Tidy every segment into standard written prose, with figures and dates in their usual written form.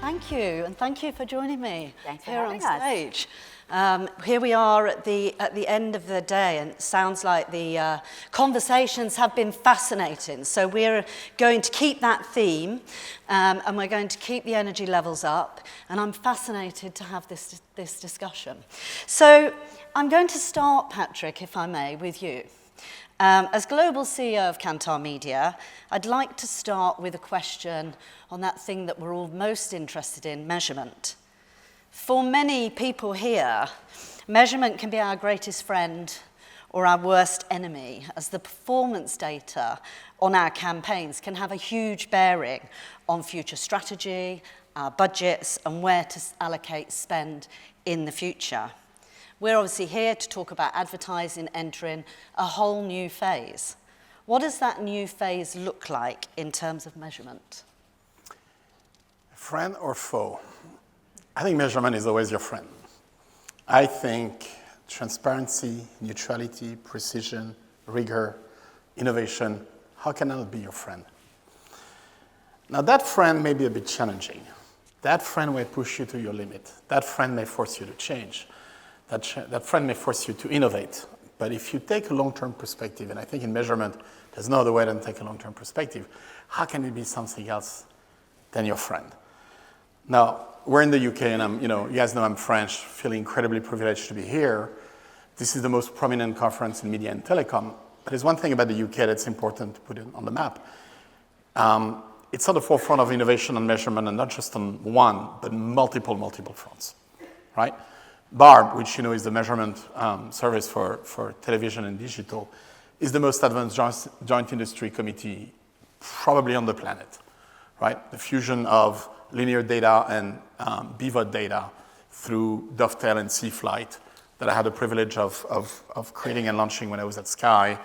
Thank you, and thank you for joining me here on stage. Here we are at the end of the day, and it sounds like the conversations have been fascinating. So we're going to keep that theme, and we're going to keep the energy levels up. And I'm fascinated to have this discussion. So I'm going to start, Patrick, if I may, with you. As Global CEO of Kantar Media, I'd like to start with a question on that thing that we're all most interested in, measurement. For many people here, measurement can be our greatest friend or our worst enemy, as the performance data on our campaigns can have a huge bearing on future strategy, our budgets, and where to allocate spend in the future. We're obviously here to talk about advertising entering a whole new phase. What does that new phase look like in terms of measurement? Friend or foe? I think measurement is always your friend. I think transparency, neutrality, precision, rigor, innovation, how can that be your friend? Now that friend may be a bit challenging. That friend may push you to your limit. That friend may force you to change. That friend may force you to innovate. But if you take a long-term perspective, and I think in measurement, there's no other way than take a long-term perspective, how can it be something else than your friend? Now, we're in the UK, and you guys know I'm French, feeling incredibly privileged to be here. This is the most prominent conference in media and telecom. But there's one thing about the UK that's important to put it on the map. It's at the forefront of innovation and measurement, and not just on one, but multiple fronts, right? BARB, which is the measurement service for television and digital, is the most advanced joint industry committee probably on the planet, right? The fusion of linear data and BVOD data through Dovetail and C-Flight that I had the privilege of creating and launching when I was at Sky.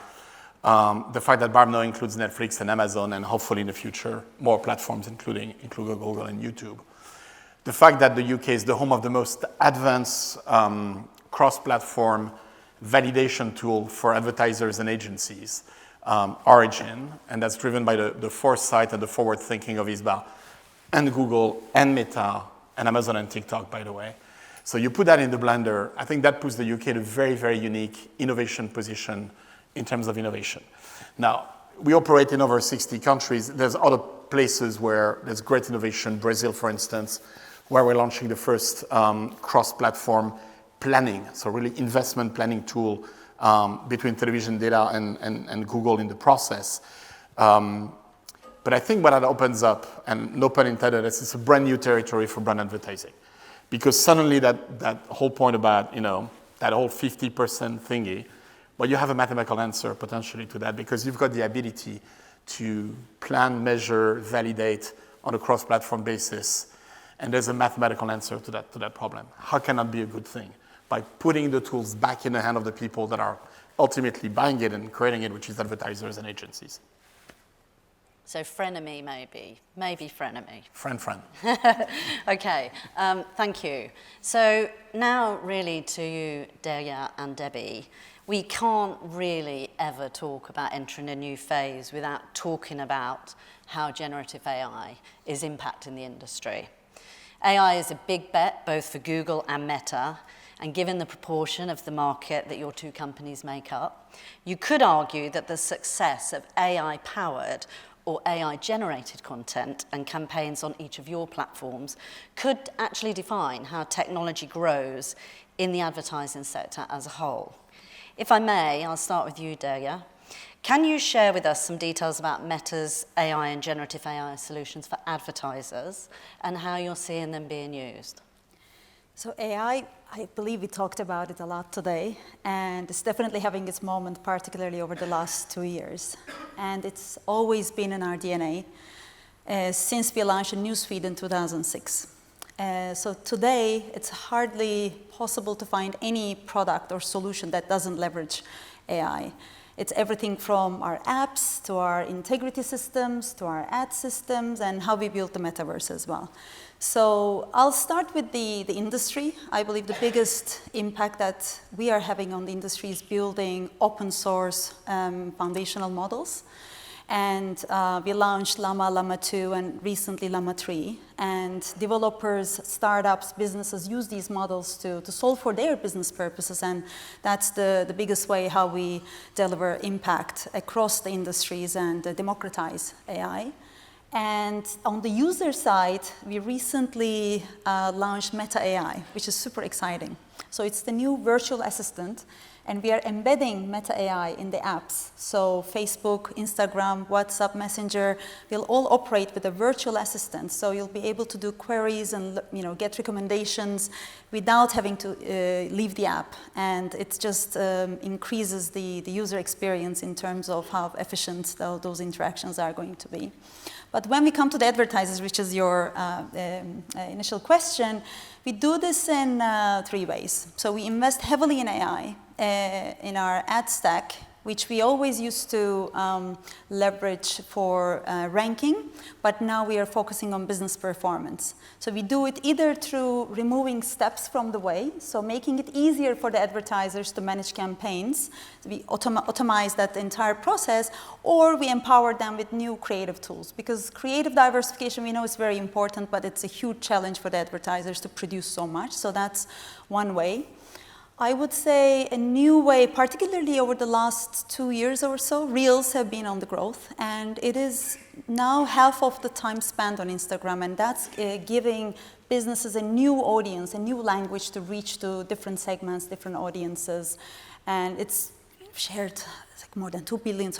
The fact that BARB now includes Netflix and Amazon, and hopefully in the future, more platforms, including Google and YouTube. The fact that the UK is the home of the most advanced cross-platform validation tool for advertisers and agencies, Origin, and that's driven by the foresight and the forward thinking of ISBA and Google and Meta and Amazon and TikTok, by the way. So you put that in the blender, I think that puts the UK in a very, very unique innovation position in terms of innovation. Now, we operate in over 60 countries. There's other places where there's great innovation, Brazil, for instance, where we're launching the first cross-platform planning, so really investment planning tool between television data and Google in the process. But I think what that opens up, and no pun intended, is it's a brand new territory for brand advertising. Because suddenly that whole point about, that whole 50% thingy, well, you have a mathematical answer potentially to that, because you've got the ability to plan, measure, validate on a cross-platform basis. And there's a mathematical answer to that problem. How can that be a good thing? By putting the tools back in the hand of the people that are ultimately buying it and creating it, which is advertisers and agencies. So frenemy, maybe frenemy. Friend. Okay, thank you. So now really to you, Delia and Debbie, we can't really ever talk about entering a new phase without talking about how generative AI is impacting the industry. AI is a big bet both for Google and Meta, and given the proportion of the market that your two companies make up, you could argue that the success of AI-powered or AI-generated content and campaigns on each of your platforms could actually define how technology grows in the advertising sector as a whole. If I may, I'll start with you, Delia. Can you share with us some details about Meta's AI and generative AI solutions for advertisers and how you're seeing them being used? So AI, I believe we talked about it a lot today, and it's definitely having its moment, particularly over the last 2 years. And it's always been in our DNA since we launched a newsfeed in 2006. So today, it's hardly possible to find any product or solution that doesn't leverage AI. It's everything from our apps to our integrity systems to our ad systems and how we build the metaverse as well. So I'll start with the industry. I believe the biggest impact that we are having on the industry is building open source foundational models. And we launched Llama 2, and recently Llama 3. And developers, startups, businesses use these models to solve for their business purposes. And that's the biggest way how we deliver impact across the industries and democratize AI. And on the user side, we recently launched Meta AI, which is super exciting. So it's the new virtual assistant, and we are embedding Meta AI in the apps. So Facebook, Instagram, WhatsApp, Messenger will all operate with a virtual assistant. So you'll be able to do queries and get recommendations without having to leave the app. And it just increases the user experience in terms of how efficient those interactions are going to be. But when we come to the advertisers, which is your initial question, we do this in 3 ways. So we invest heavily in AI in our ad stack, which we always used to leverage for ranking, but now we are focusing on business performance. So we do it either through removing steps from the way, so making it easier for the advertisers to manage campaigns. We automate that entire process, or we empower them with new creative tools. Because creative diversification, we know is very important, but it's a huge challenge for the advertisers to produce so much. So that's one way. I would say a new way, particularly over the last 2 years or so, Reels have been on the growth, and it is now half of the time spent on Instagram, and that's giving businesses a new audience, a new language to reach to different segments, different audiences, and it's shared like more than 2 billion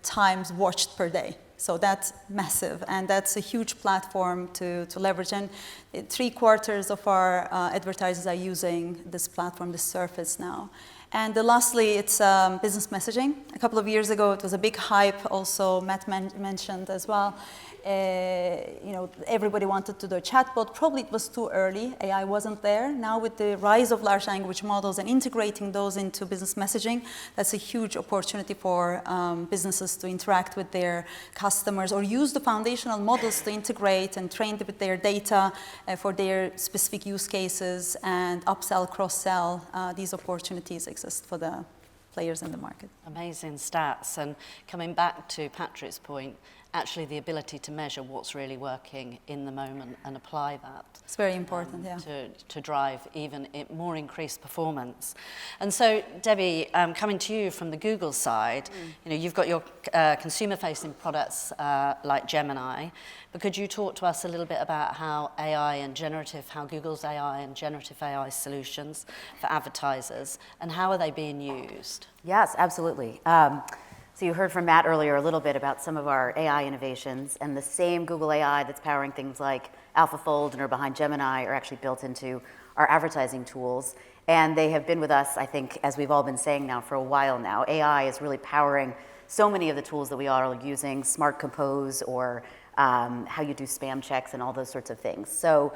times watched per day. So that's massive, and that's a huge platform to leverage. And 3/4 of our advertisers are using this platform, this surface now. And lastly, it's business messaging. A couple of years ago, it was a big hype. Also, Matt mentioned as well. Everybody wanted to do a chatbot. Probably it was too early. AI wasn't there. Now with the rise of large language models and integrating those into business messaging, that's a huge opportunity for businesses to interact with their customers or use the foundational models to integrate and train with their data for their specific use cases and upsell, cross-sell. These opportunities exist for the players in the market. Amazing stats. And coming back to Patrick's point, actually the ability to measure what's really working in the moment and apply that. It's very important, yeah. To drive even more increased performance. And so, Debbie, coming to you from the Google side, you've got your consumer-facing products like Gemini, but could you talk to us a little bit about how Google's AI and generative AI solutions for advertisers, and how are they being used? Yes, absolutely. So you heard from Matt earlier a little bit about some of our AI innovations, and the same Google AI that's powering things like AlphaFold and are behind Gemini are actually built into our advertising tools. And they have been with us, I think, as we've all been saying now for a while now. AI is really powering so many of the tools that we are using, Smart Compose or how you do spam checks and all those sorts of things. So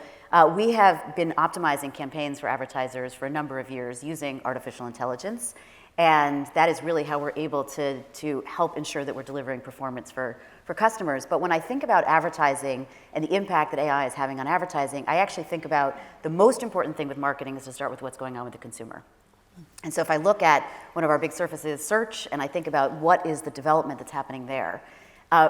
we have been optimizing campaigns for advertisers for a number of years using artificial intelligence. And that is really how we're able to help ensure that we're delivering performance for customers. But when I think about advertising and the impact that AI is having on advertising, I actually think about the most important thing with marketing is to start with what's going on with the consumer. And so if I look at one of our big surfaces, search, and I think about what is the development that's happening there,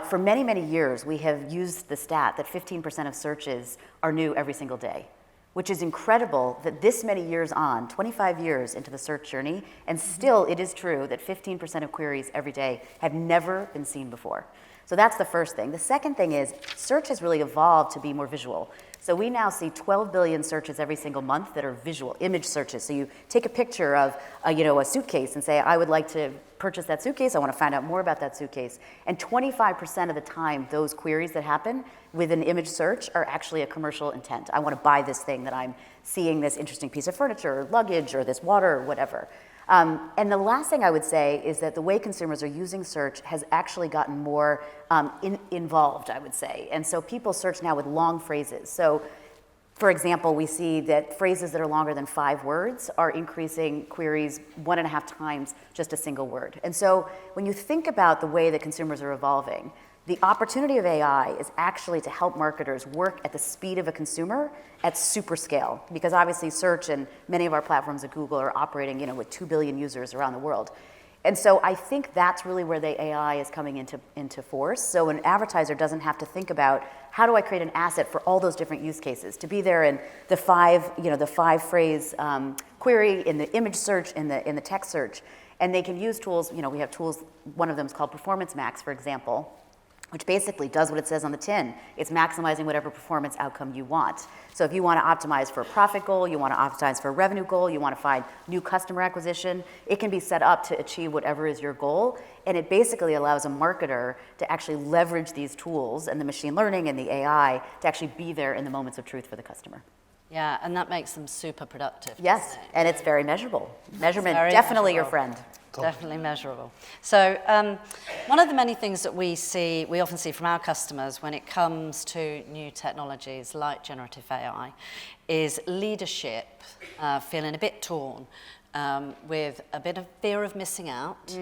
for many, many years, we have used the stat that 15% of searches are new every single day, which is incredible that this many years on, 25 years into the search journey, and still it is true that 15% of queries every day have never been seen before. So that's the first thing. The second thing is search has really evolved to be more visual. So we now see 12 billion searches every single month that are visual, image searches. So you take a picture of a suitcase and say, I would like to purchase that suitcase, I want to find out more about that suitcase. And 25% of the time, those queries that happen with an image search are actually a commercial intent. I want to buy this thing that I'm seeing, this interesting piece of furniture or luggage or this water or whatever. And the last thing I would say is that the way consumers are using search has actually gotten more involved, I would say. And so people search now with long phrases. So, for example, we see that phrases that are longer than 5 words are increasing queries 1.5 times just a single word. And so when you think about the way that consumers are evolving, the opportunity of AI is actually to help marketers work at the speed of a consumer at super scale, because obviously search and many of our platforms at Google are operating with 2 billion users around the world. And so I think that's really where the AI is coming into force. So an advertiser doesn't have to think about how do I create an asset for all those different use cases, to be there in the five phrase query, in the image search, in the text search. And they can use tools, we have tools, one of them is called Performance Max, for example, which basically does what it says on the tin. It's maximizing whatever performance outcome you want. So if you want to optimize for a profit goal, you want to optimize for a revenue goal, you want to find new customer acquisition, it can be set up to achieve whatever is your goal. And it basically allows a marketer to actually leverage these tools and the machine learning and the AI to actually be there in the moments of truth for the customer. Yeah, and that makes them super productive. Yes, and it's very measurable. Measurement, very definitely your measurable. friend. Definitely measurable. So one of the many things that we often see from our customers when it comes to new technologies like generative AI is leadership feeling a bit torn with a bit of fear of missing out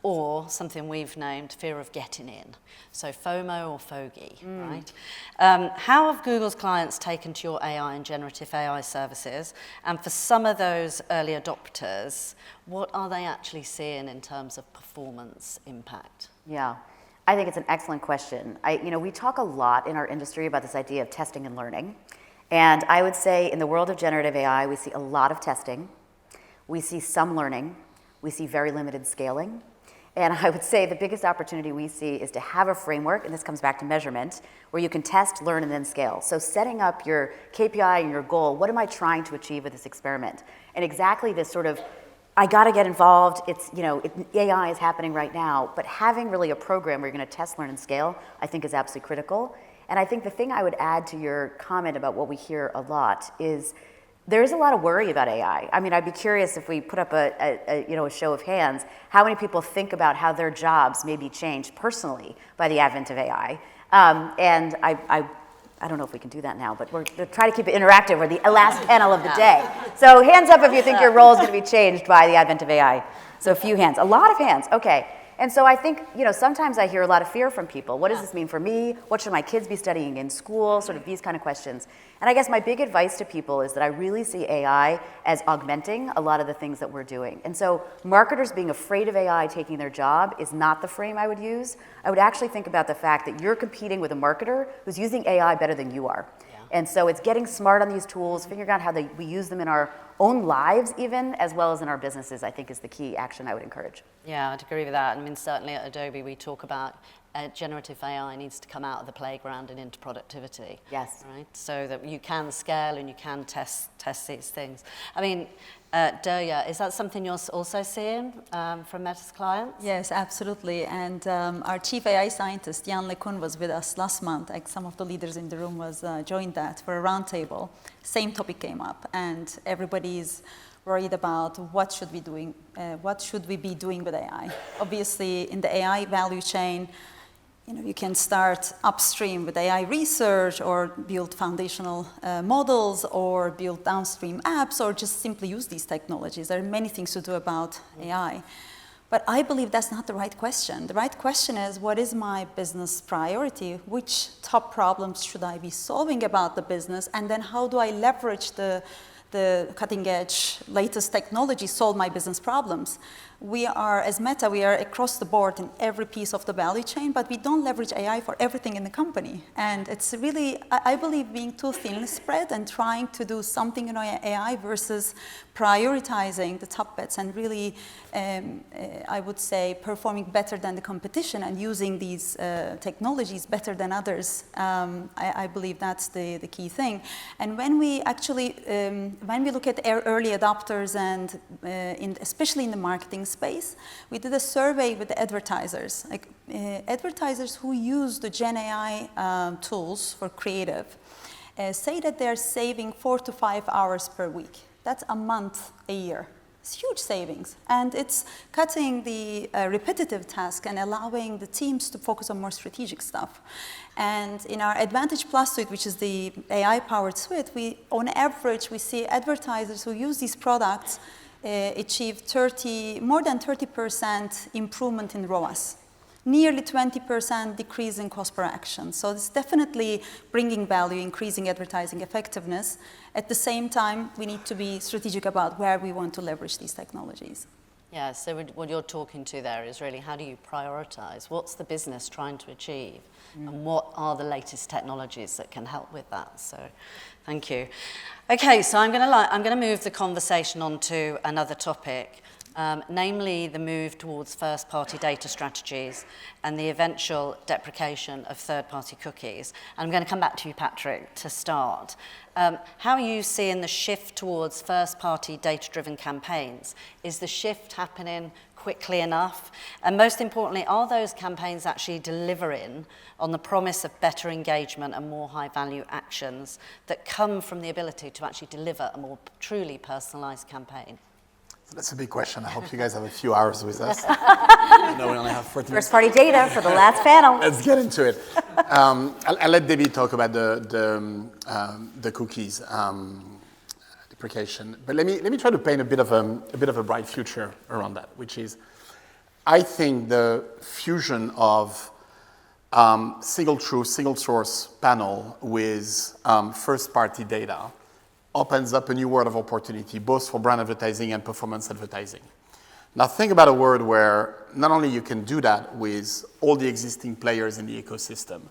or something we've named fear of getting in. So FOMO or fogey, right? How have Google's clients taken to your AI and generative AI services? And for some of those early adopters, what are they actually seeing in terms of performance impact? Yeah, I think it's an excellent question. We talk a lot in our industry about this idea of testing and learning. And I would say in the world of generative AI, we see a lot of testing. We see some learning. We see very limited scaling. And I would say the biggest opportunity we see is to have a framework, and this comes back to measurement, where you can test, learn, and then scale. So setting up your KPI and your goal, what am I trying to achieve with this experiment? And exactly this sort of, I gotta get involved, AI is happening right now, but having really a program where you're gonna test, learn, and scale, I think is absolutely critical. And I think the thing I would add to your comment about what we hear a lot is there is a lot of worry about AI. I mean, I'd be curious if we put up a show of hands, how many people think about how their jobs may be changed personally by the advent of AI? And I don't know if we can do that now, but we're trying to keep it interactive. We're the last panel of the day. So hands up if you think your role is going to be changed by the advent of AI. So a few hands, a lot of hands, okay. And so I think, sometimes I hear a lot of fear from people. What does this mean for me? What should my kids be studying in school? Sort of these kind of questions. And I guess my big advice to people is that I really see AI as augmenting a lot of the things that we're doing. And so marketers being afraid of AI taking their job is not the frame I would use. I would actually think about the fact that you're competing with a marketer who's using AI better than you are. And so it's getting smart on these tools, figuring out how we use them in our own lives even, as well as in our businesses, I think is the key action I would encourage. Yeah, I'd agree with that. I mean, certainly at Adobe, we talk about generative AI needs to come out of the playground and into productivity. Yes. Right? So that you can scale and you can test these things. I mean, Derya, is that something you're also seeing from Meta's clients? Yes, absolutely. And our chief AI scientist, Jan LeCun, was with us last month. Like some of the leaders in the room joined that for a roundtable. Same topic came up, and everybody's worried about what should we be doing with AI. Obviously, in the AI value chain, you can start upstream with AI research or build foundational models or build downstream apps or just simply use these technologies. There are many things to do about AI. But I believe that's not the right question. The right question is, what is my business priority? Which top problems should I be solving about the business? And then how do I leverage the cutting edge, latest technology solve my business problems? We are, as Meta, we are across the board in every piece of the value chain, but we don't leverage AI for everything in the company. And it's really, I believe, being too thinly spread and trying to do something in AI versus prioritizing the top bets and really, I would say, performing better than the competition and using these technologies better than others. I believe that's the key thing. And when we actually, when we look at early adopters and especially in the marketing space, we did a survey with the advertisers, advertisers who use the Gen AI tools for creative, say that they're saving 4 to 5 hours per week. That's a month, a year. It's huge savings. And it's cutting the repetitive task and allowing the teams to focus on more strategic stuff. And in our Advantage Plus suite, which is the AI-powered suite, on average, we see advertisers who use these products achieve more than 30% improvement in ROAS, nearly 20% decrease in cost per action. So it's definitely bringing value, increasing advertising effectiveness. At the same time, we need to be strategic about where we want to leverage these technologies. Yeah, so what you're talking to there is really how do you prioritize? What's the business trying to achieve? And what are the latest technologies that can help with that? So thank you. Okay, so I'm going to move the conversation on to another topic, namely the move towards first-party data strategies and the eventual deprecation of third-party cookies. And I'm going to come back to you, Patrick, to start. How are you seeing the shift towards first-party data-driven campaigns? Is the shift happening quickly enough? And most importantly, are those campaigns actually delivering on the promise of better engagement and more high-value actions that come from the ability to actually deliver a more truly personalized campaign? That's a big question. I hope you guys have a few hours with us. I know we only have 40 minutes. First-party data for the last panel. Let's get into it. I'll let Debbie talk about the cookies deprecation, but let me try to paint a bit of a bright future around that, which is, I think the fusion of single truth, single source panel with first-party data opens up a new world of opportunity, both for brand advertising and performance advertising. Now think about a world where not only you can do that with all the existing players in the ecosystem,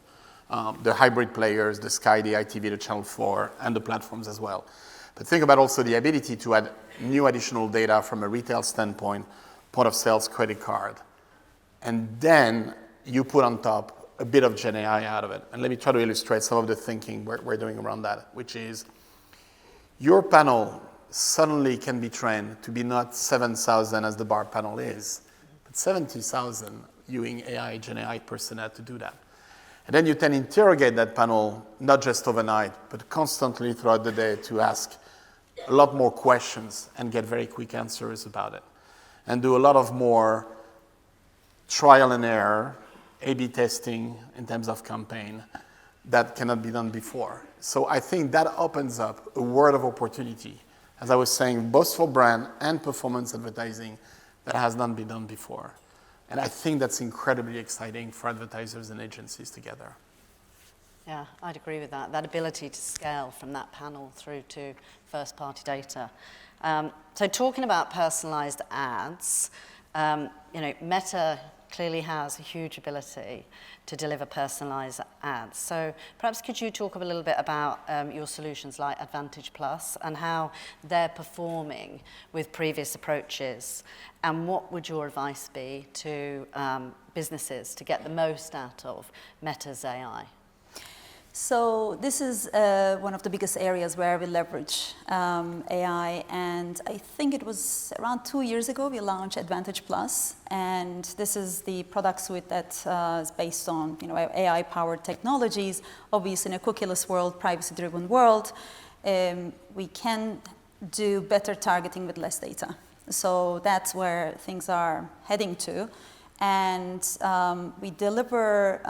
the hybrid players, the Sky, the ITV, the Channel 4, and the platforms as well. But think about also the ability to add new additional data from a retail standpoint, point of sales, credit card. And then you put on top a bit of Gen AI out of it. And let me try to illustrate some of the thinking we're doing around that, which is your panel suddenly can be trained to be not 7,000 as the bar panel is, but 70,000 using AI, Gen AI personnel to do that. And then you can interrogate that panel, not just overnight, but constantly throughout the day to ask a lot more questions and get very quick answers about it. And do a lot of more trial and error, A/B testing in terms of campaign that cannot be done before. So I think that opens up a world of opportunity, as I was saying, both for brand and performance advertising that has not been done before. And I think that's incredibly exciting for advertisers and agencies together. Yeah, I'd agree with that. That ability to scale from that panel through to first-party data. So talking about personalized ads, Meta clearly has a huge ability to deliver personalized ads. So perhaps could you talk a little bit about your solutions like Advantage Plus and how they're performing with previous approaches, and what would your advice be to businesses to get the most out of Meta's AI? So this is one of the biggest areas where we leverage AI, and I think it was around 2 years ago we launched Advantage Plus, and this is the product suite that is based on AI-powered technologies. Obviously, in a cookieless world, privacy-driven world, we can do better targeting with less data. So that's where things are heading to. And we deliver,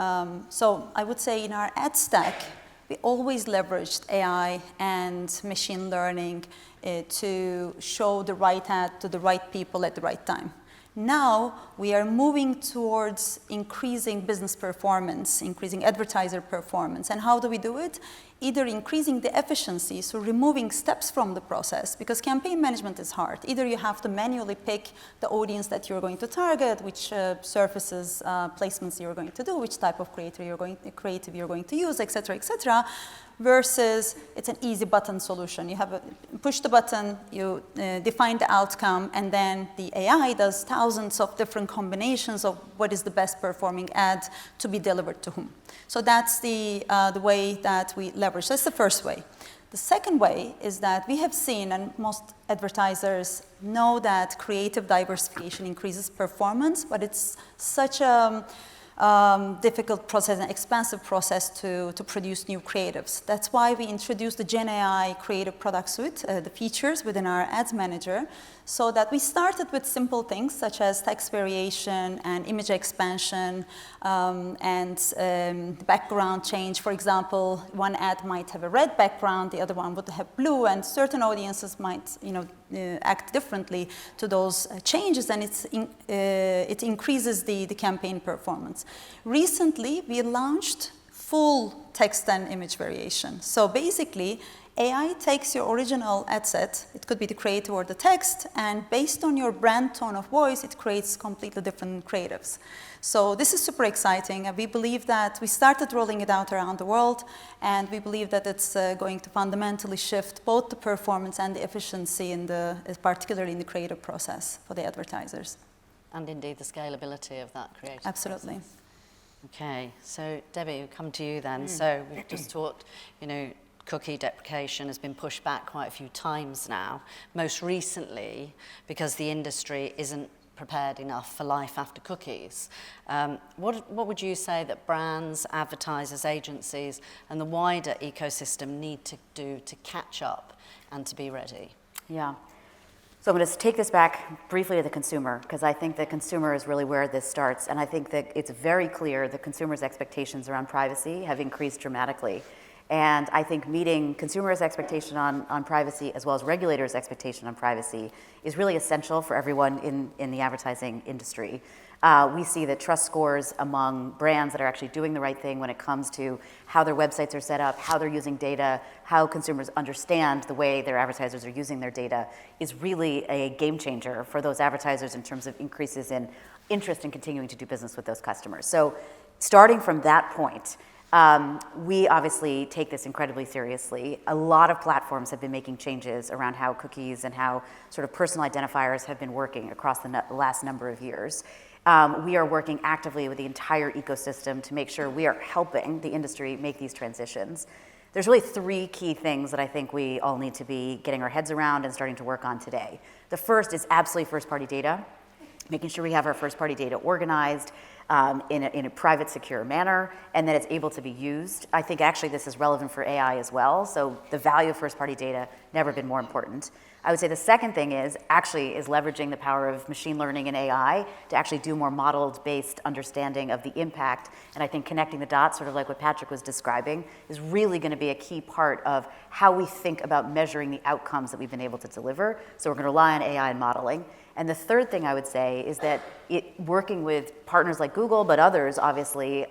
so I would say in our ad stack, we always leveraged AI and machine learning to show the right ad to the right people at the right time. Now we are moving towards increasing business performance, increasing advertiser performance. And how do we do it? Either increasing the efficiency, so removing steps from the process, because campaign management is hard. Either you have to manually pick the audience that you're going to target, which surfaces, placements you're going to do, which type of creative you're going to use, et cetera, versus it's an easy button solution. You have push the button, you define the outcome, and then the AI does thousands of different combinations of what is the best performing ad to be delivered to whom. So that's the way that we leverage. That's the first way. The second way is that we have seen, and most advertisers know, that creative diversification increases performance, but it's such a difficult process, an expensive process to produce new creatives. That's why we introduced the Gen AI creative product suite, the features within our ads manager, so that we started with simple things such as text variation and image expansion and background change. For example, one ad might have a red background, the other one would have blue, and certain audiences might act differently to those changes, and it increases the campaign performance. Recently, we launched full text and image variation. So basically, AI takes your original ad set, it could be the creative or the text, and based on your brand tone of voice, it creates completely different creatives. So this is super exciting, and we believe that we started rolling it out around the world, and we believe that it's going to fundamentally shift both the performance and the efficiency, particularly in the creative process for the advertisers. And indeed the scalability of that creative Absolutely. process. Okay, so Debbie, we'll come to you then. So we've just talked, cookie deprecation has been pushed back quite a few times now, most recently because the industry isn't prepared enough for life after cookies. What would you say that brands, advertisers, agencies, and the wider ecosystem need to do to catch up and to be ready? Yeah. So I'm going to take this back briefly to the consumer, because I think the consumer is really where this starts. And I think that it's very clear that consumers' expectations around privacy have increased dramatically. And I think meeting consumers' expectation on privacy as well as regulators' expectation on privacy is really essential for everyone in the advertising industry. We see that trust scores among brands that are actually doing the right thing when it comes to how their websites are set up, how they're using data, how consumers understand the way their advertisers are using their data is really a game changer for those advertisers in terms of increases in interest in continuing to do business with those customers. So starting from that point, we obviously take this incredibly seriously. A lot of platforms have been making changes around how cookies and how sort of personal identifiers have been working across the last number of years. We are working actively with the entire ecosystem to make sure we are helping the industry make these transitions. There's really three key things that I think we all need to be getting our heads around and starting to work on today. The first is absolutely first-party data, making sure we have our first-party data organized in a private, secure manner, and that it's able to be used. I think actually this is relevant for AI as well, so the value of first-party data never been more important. I would say the second thing is leveraging the power of machine learning and AI to actually do more modeled-based understanding of the impact, and I think connecting the dots, sort of like what Patrick was describing, is really going to be a key part of how we think about measuring the outcomes that we've been able to deliver, so we're going to rely on AI and modeling. And the third thing I would say is that working with partners like Google, but others obviously,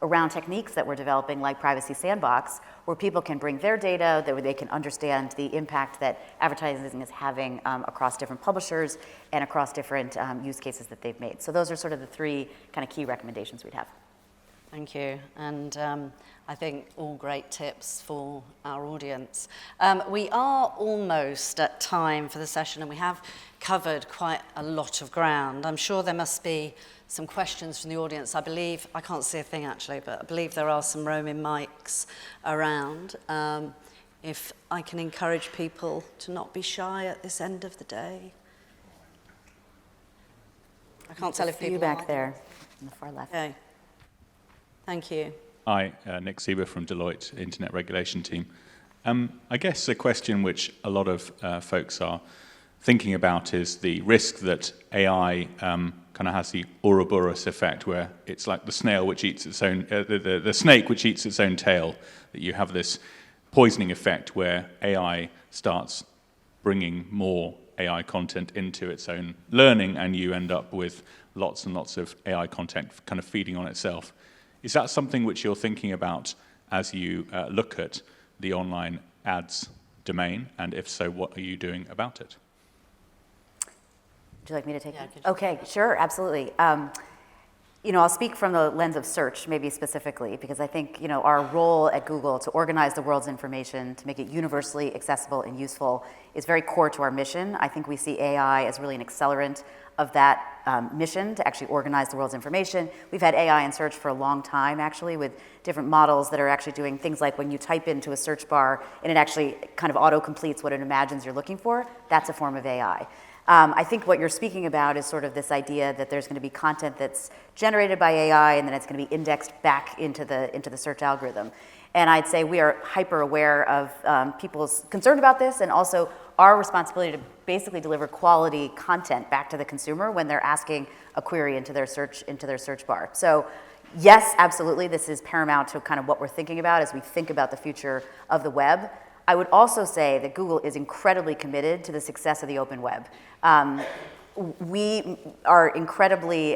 around techniques that we're developing like Privacy Sandbox, where people can bring their data, that they can understand the impact that advertising is having across different publishers and across different use cases that they've made. So those are sort of the three kind of key recommendations we'd have. Thank you. And I think all great tips for our audience. We are almost at time for the session, and we have covered quite a lot of ground. I'm sure there must be some questions from the audience. I can't see a thing actually, but I believe there are some roaming mics around. If I can encourage people to not be shy at this end of the day. I can't tell if people back there on the far left. Okay. Thank you. Hi, Nick Sieber from Deloitte Internet Regulation Team. I guess a question which a lot of folks are thinking about is the risk that AI kind of has the Ouroboros effect, where it's like the snail which eats its own, the snake which eats its own tail. That you have this poisoning effect where AI starts bringing more AI content into its own learning, and you end up with lots and lots of AI content kind of feeding on itself. Is that something which you're thinking about as you look at the online ads domain? And if so, what are you doing about it? Would you like me to take that? Okay, sure, absolutely. I'll speak from the lens of search, maybe specifically, because I think, our role at Google to organize the world's information, to make it universally accessible and useful is very core to our mission. I think we see AI as really an accelerant of that mission to actually organize the world's information. We've had AI in search for a long time, actually, with different models that are actually doing things like when you type into a search bar and it actually kind of auto-completes what it imagines you're looking for, that's a form of AI. I think what you're speaking about is sort of this idea that there's going to be content that's generated by AI and then it's going to be indexed back into the search algorithm. And I'd say we are hyper aware of people's concern about this, and also our responsibility to basically deliver quality content back to the consumer when they're asking a query into their search bar. So yes, absolutely, this is paramount to kind of what we're thinking about as we think about the future of the web. I would also say that Google is incredibly committed to the success of the open web. We are incredibly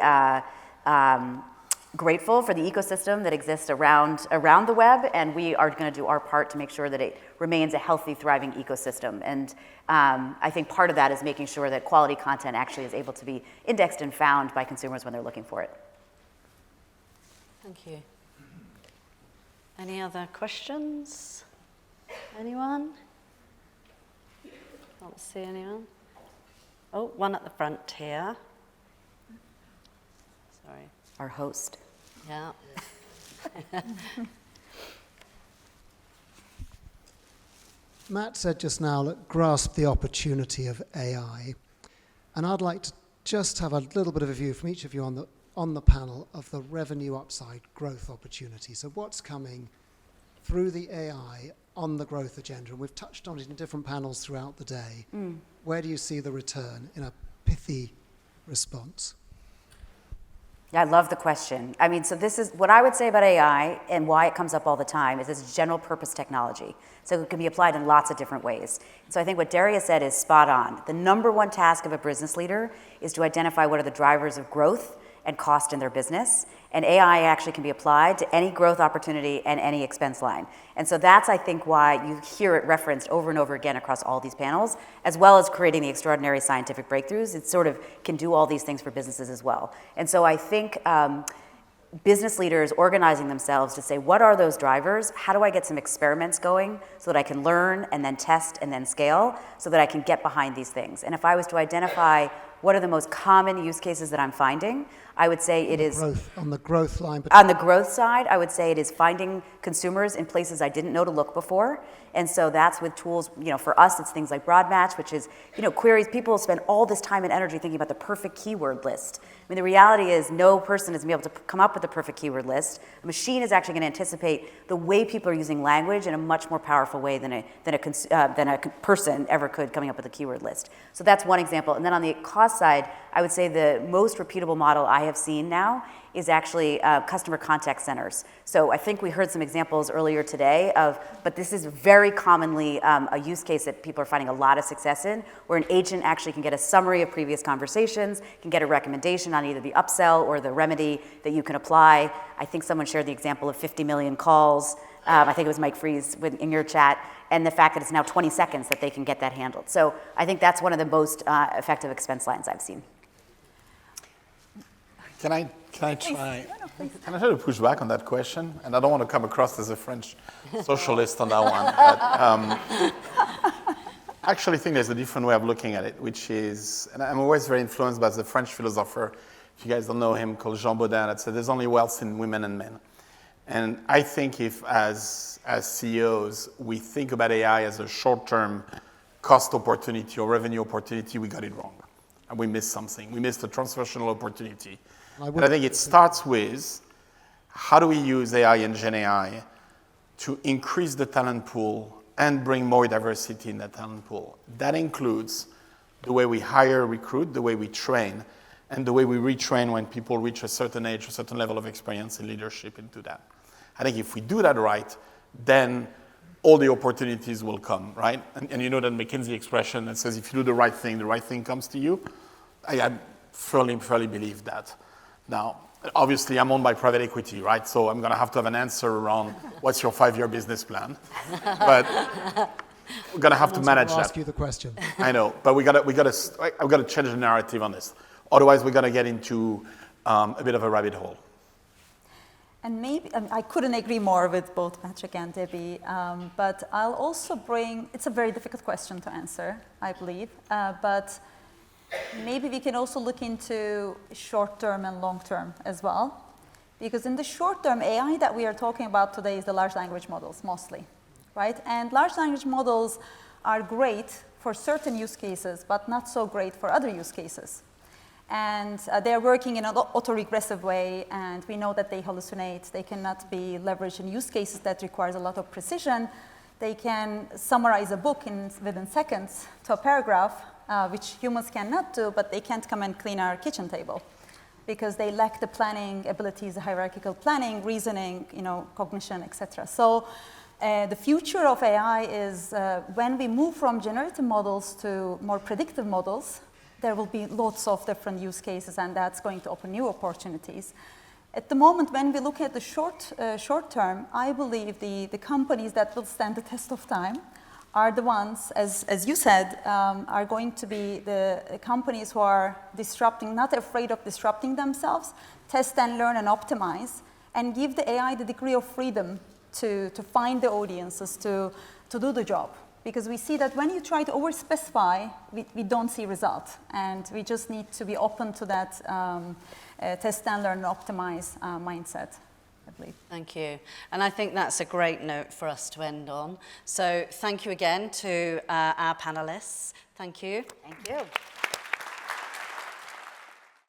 grateful for the ecosystem that exists around the web, and we are going to do our part to make sure that it remains a healthy, thriving ecosystem. And I think part of that is making sure that quality content actually is able to be indexed and found by consumers when they're looking for it. Thank you. Any other questions? Anyone? Can't see anyone. Oh, one at the front here. Sorry. Our host. Yeah. Matt said just now, look, grasp the opportunity of AI. And I'd like to just have a little bit of a view from each of you on the panel of the revenue upside growth opportunity. So what's coming through the AI on the growth agenda? And we've touched on it in different panels throughout the day. Where do you see the return in a pithy response? Yeah, I love the question. I mean, so this is what I would say about AI and why it comes up all the time is it's general purpose technology. So it can be applied in lots of different ways. So I think what Daria said is spot on. The number one task of a business leader is to identify what are the drivers of growth and cost in their business. And AI actually can be applied to any growth opportunity and any expense line. And so that's, I think, why you hear it referenced over and over again across all these panels, as well as creating the extraordinary scientific breakthroughs. It sort of can do all these things for businesses as well. And so I think business leaders organizing themselves to say, what are those drivers? How do I get some experiments going so that I can learn and then test and then scale so that I can get behind these things? And if I was to identify what are the most common use cases that I'm finding, I would say it is... On the growth line. On the growth side, I would say it is finding consumers in places I didn't know to look before. And so that's with tools, for us, it's things like Broad Match, which is, queries. People spend all this time and energy thinking about the perfect keyword list. I mean, the reality is no person is going to be able to come up with the perfect keyword list. A machine is actually going to anticipate the way people are using language in a much more powerful way than a person ever could coming up with a keyword list. So that's one example. And then on the cost side, I would say the most repeatable model I have seen now is actually customer contact centers. So I think we heard some examples earlier today but this is very commonly a use case that people are finding a lot of success in, where an agent actually can get a summary of previous conversations, can get a recommendation on either the upsell or the remedy that you can apply. I think someone shared the example of 50 million calls. I think it was Mike Fries in your chat, and the fact that it's now 20 seconds that they can get that handled. So I think that's one of the most effective expense lines I've seen. Can I try to push back on that question? And I don't want to come across as a French socialist on that one. But, I actually think there's a different way of looking at it, which is, and I'm always very influenced by the French philosopher, if you guys don't know him, called Jean Baudin, that said there's only wealth in women and men. And I think if, as CEOs, we think about AI as a short-term cost opportunity or revenue opportunity, we got it wrong. And we missed something. We missed a transformational opportunity. And I think it starts with how do we use AI and Gen AI to increase the talent pool and bring more diversity in that talent pool. That includes the way we hire, recruit, the way we train, and the way we retrain when people reach a certain age, a certain level of experience and leadership into that. I think if we do that right, then all the opportunities will come, right? And you know that McKinsey expression that says if you do the right thing comes to you. I firmly believe that. Now, obviously, I'm owned by private equity, right? So I'm going to have to have an answer around what's your 5-year business plan. But we're going to have to manage that. I'll ask you the question. I know, but I've got to change the narrative on this. Otherwise, we're going to get into a bit of a rabbit hole. And maybe, I couldn't agree more with both Patrick and Debbie, but I'll also it's a very difficult question to answer, I believe, but maybe we can also look into short-term and long-term as well. Because in the short-term, AI that we are talking about today is the large language models, mostly, right? And large language models are great for certain use cases, but not so great for other use cases. And they're working in an autoregressive way, and we know that they hallucinate. They cannot be leveraged in use cases that requires a lot of precision. They can summarize a book within seconds to a paragraph, which humans cannot do, but they can't come and clean our kitchen table because they lack the planning abilities, the hierarchical planning, reasoning, cognition, etc. So the future of AI is when we move from generative models to more predictive models, there will be lots of different use cases, and that's going to open new opportunities. At the moment, when we look at the short term, I believe the companies that will stand the test of time are the ones, as you said, are going to be the companies who are disrupting, not afraid of disrupting themselves, test and learn and optimize, and give the AI the degree of freedom to find the audiences, to do the job. Because we see that when you try to over-specify, we don't see results. And we just need to be open to that test and learn and optimize mindset, I believe. Thank you. And I think that's a great note for us to end on. So thank you again to our panelists. Thank you. Thank you.